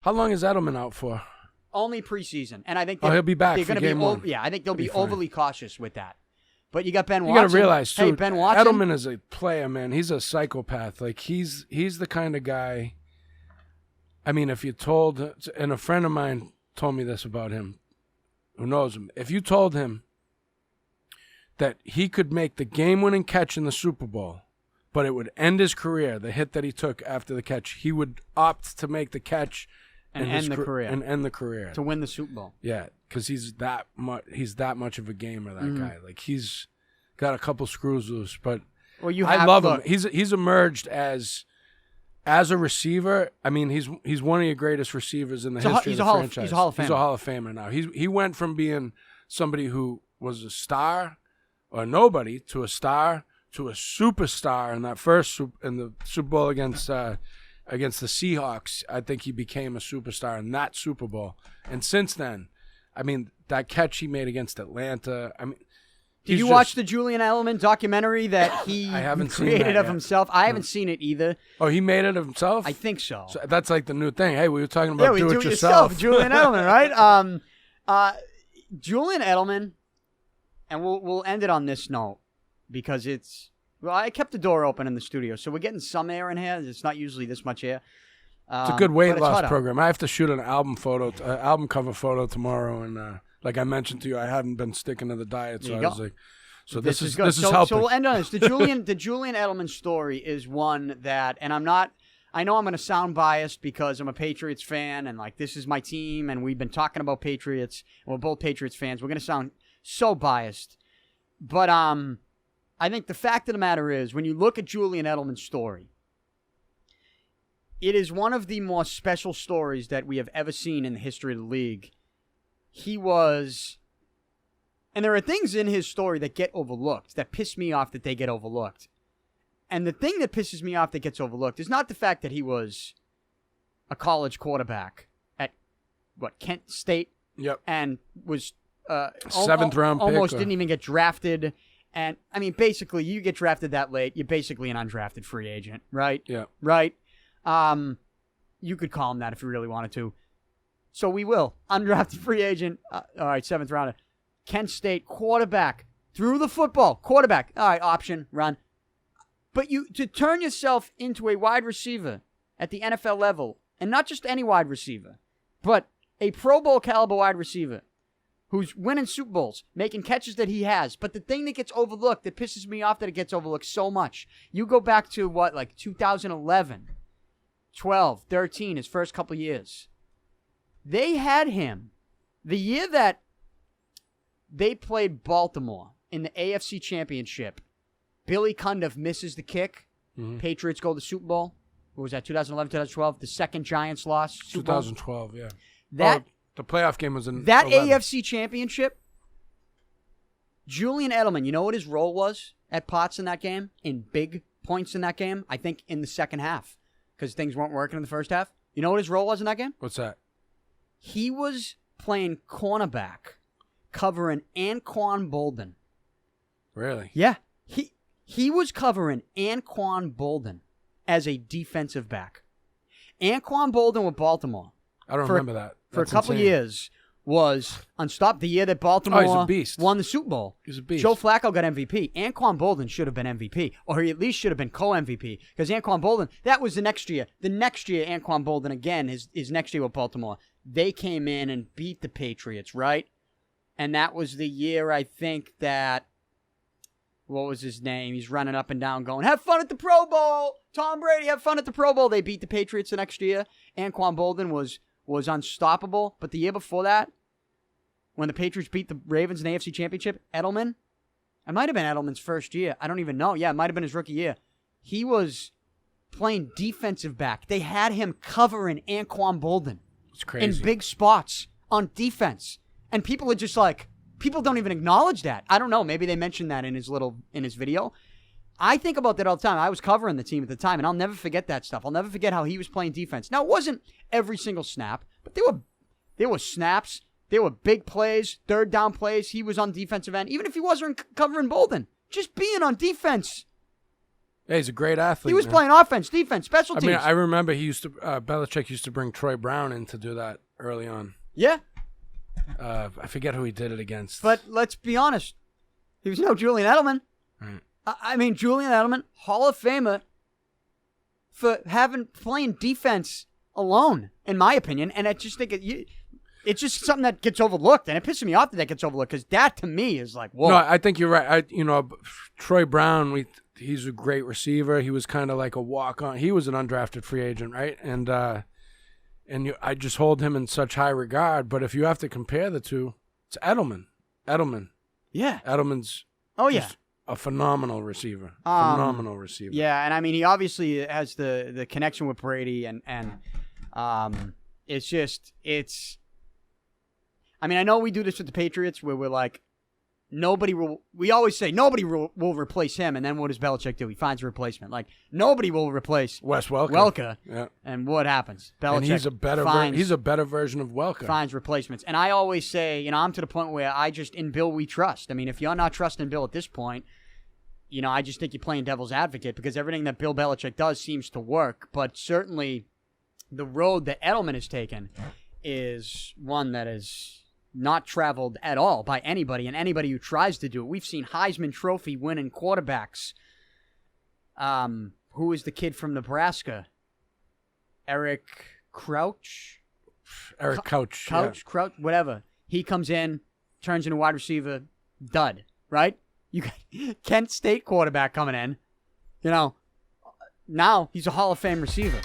How long is Edelman out for? Only preseason, and I think he'll be back they're for going to game one. Yeah, I think they'll be fine. overly cautious with that. But you got Ben Watson. You got to realize too. Hey, Ben Watson. Edelman is a player, man. He's a psychopath. Like he's the kind of guy. I mean, if you told, and a friend of mine told me this about him, who knows him. If you told him that he could make the game-winning catch in the Super Bowl, but it would end his career, the hit that he took after the catch, he would opt to make the catch and end the career. And end the career. To win the Super Bowl. Yeah, because he's that much of a gamer, that guy. Like, he's got a couple screws loose, but I love him. He's emerged as a receiver. I mean, he's one of your greatest receivers in the history of the franchise. He's a Hall of Famer. He's a Hall of Famer now. He went from being somebody who was a star or nobody to a star to a superstar in that in the Super Bowl against the Seahawks. I think he became a superstar in that Super Bowl. And since then, I mean, that catch he made against Atlanta, I mean, did you watch the Julian Edelman documentary that he created of himself? I haven't seen it either. Oh, he made it of himself? I think so. That's like the new thing. Hey, we were talking about do it yourself. Julian Edelman, right? Julian Edelman, and we'll end it on this note because I kept the door open in the studio, so we're getting some air in here. It's not usually this much air. It's a good weight loss program. I have to shoot an album cover photo tomorrow, and like I mentioned to you, I hadn't been sticking to the diet, so I was like, so this is helping. So we'll end on this. The Julian Edelman story is one that, and I know I'm going to sound biased because I'm a Patriots fan, and like this is my team, and we've been talking about Patriots, and we're both Patriots fans. We're going to sound so biased, but I think the fact of the matter is, when you look at Julian Edelman's story, it is one of the more special stories that we have ever seen in the history of the league. And there are things in his story that get overlooked, that piss me off that they get overlooked. And the thing that pisses me off that gets overlooked is not the fact that he was a college quarterback at, Kent State? Yep. And was seventh round pick. Almost didn't even get drafted. And, I mean, basically, you get drafted that late, you're basically an undrafted free agent, right? Yeah. Right? You could call him that if you really wanted to. So we will. Undrafted free agent. All right, 7th rounder. Kent State quarterback. Threw the football. Quarterback. All right, option, run. But to turn yourself into a wide receiver at the NFL level, and not just any wide receiver, but a Pro Bowl caliber wide receiver who's winning Super Bowls, making catches that he has. But the thing that gets overlooked, that pisses me off that it gets overlooked so much, you go back to 2011, 12, 13, his first couple years. They had him the year that they played Baltimore in the AFC Championship. Billy Cundiff misses the kick. Mm-hmm. Patriots go to the Super Bowl. What was that, 2011, 2012? The second Giants loss? 2012, yeah. The playoff game was in that 11. AFC Championship. Julian Edelman, you know what his role was at Potts in that game? In big points in that game? I think in the second half, because things weren't working in the first half. You know what his role was in that game? What's that? He was playing cornerback, covering Anquan Boldin. Really? Yeah. He was covering Anquan Boldin as a defensive back. Anquan Boldin with Baltimore. I don't remember that. For a couple years was unstoppable. The year that Baltimore he's a beast. Won the Super Bowl. He's a beast. Joe Flacco got MVP. Anquan Boldin should have been MVP, or he at least should have been co-MVP, because Anquan Boldin, that was the next year. The next year, Anquan Boldin, again, his next year with Baltimore, they came in and beat the Patriots, right? And that was the year, I think, that, what was his name? He's running up and down going, have fun at the Pro Bowl! Tom Brady, have fun at the Pro Bowl! They beat the Patriots the next year. Anquan Boldin was unstoppable. But the year before that, when the Patriots beat the Ravens in the AFC Championship, Edelman, it might have been Edelman's first year. I don't even know. Yeah, it might have been his rookie year. He was playing defensive back. They had him covering Anquan Boldin. It's crazy. In big spots on defense. And people are just like, people don't even acknowledge that. I don't know. Maybe they mentioned that in his video. I think about that all the time. I was covering the team at the time, and I'll never forget that stuff. I'll never forget how he was playing defense. Now, it wasn't every single snap, but there were snaps. There were big plays, third down plays. He was on defensive end, even if he wasn't covering Boldin. Just being on defense Yeah, he's a great athlete. He was man. playing offense, defense, special I teams. mean, I remember Belichick used to bring Troy Brown in to do that early on. Yeah. I forget who he did it against. But let's be honest. He was no Julian Edelman. Right. I mean, Julian Edelman, Hall of Famer for playing defense alone, in my opinion. And I just think it's just something that gets overlooked. And it pisses me off that gets overlooked because that, to me, is like, whoa. No, I think you're right. Troy Brown, he's a great receiver. He was kind of like a walk-on. He was an undrafted free agent, right? And I just hold him in such high regard. But if you have to compare the two, it's Edelman. Yeah. Edelman's just a phenomenal receiver. Yeah, and I mean, he obviously has the connection with Brady, and it's. I mean, I know we do this with the Patriots where we're like, we always say nobody will replace him, and then what does Belichick do? He finds a replacement. Like, nobody will replace Wes Welker. Yeah. And what happens? Belichick and he's a better version of Welker. Finds replacements. And I always say, I'm to the point where in Bill we trust. I mean, if you're not trusting Bill at this point, I just think you're playing devil's advocate because everything that Bill Belichick does seems to work. But certainly the road that Edelman has taken is one that is not traveled at all by anybody, and anybody who tries to do it. We've seen Heisman Trophy winning quarterbacks. Who is the kid from Nebraska? Eric Crouch? Couch, whatever. He comes in, turns into a wide receiver, dud, right? You got Kent State quarterback coming in. Now he's a Hall of Fame receiver.